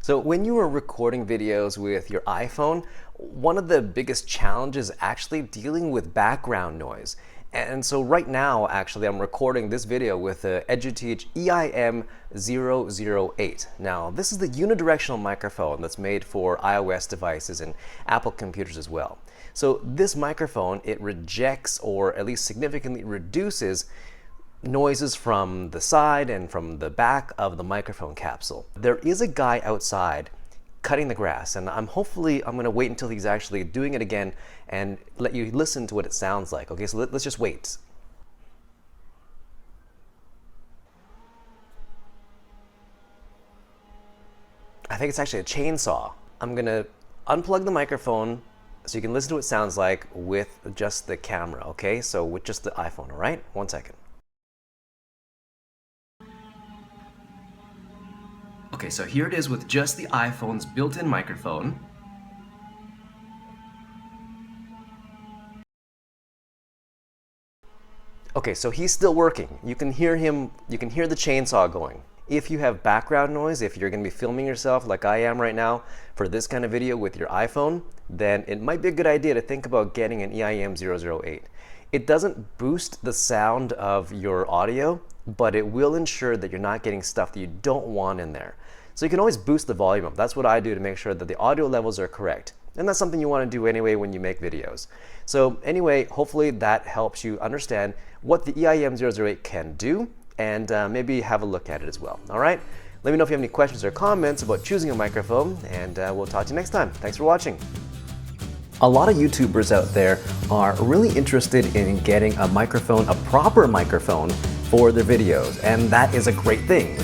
So when you are recording videos with your iPhone, one of the biggest challenges is actually dealing with background noise. And so right now, actually, I'm recording this video with the Edutige EIM008. Now, this is the unidirectional microphone that's made for iOS devices and Apple computers as well. So this microphone, it rejects or at least significantly reduces noises from the side and from the back of the microphone capsule. There is a guy outside cutting the grass, and I'm going to wait until he's actually doing it again and let you listen to what it sounds like. Okay, so let's just wait. I think it's actually a chainsaw. I'm going to unplug the microphone so you can listen to what it sounds like with just the camera, okay? So with just the iPhone, all right? 1 second. Okay, so here it is with just the iPhone's built-in microphone. Okay, so he's still working. You can hear him, you can hear the chainsaw going. If you have background noise, if you're going to be filming yourself like I am right now for this kind of video with your iPhone, then it might be a good idea to think about getting an EIM008. It doesn't boost the sound of your audio, but it will ensure that you're not getting stuff that you don't want in there. So you can always boost the volume up. That's what I do to make sure that the audio levels are correct. And that's something you want to do anyway when you make videos. So anyway, hopefully that helps you understand what the EIM008 can do, and maybe have a look at it as well. All right? Let me know if you have any questions or comments about choosing a microphone, and we'll talk to you next time. Thanks for watching. A lot of YouTubers out there are really interested in getting a microphone, a proper microphone for their videos, and that is a great thing.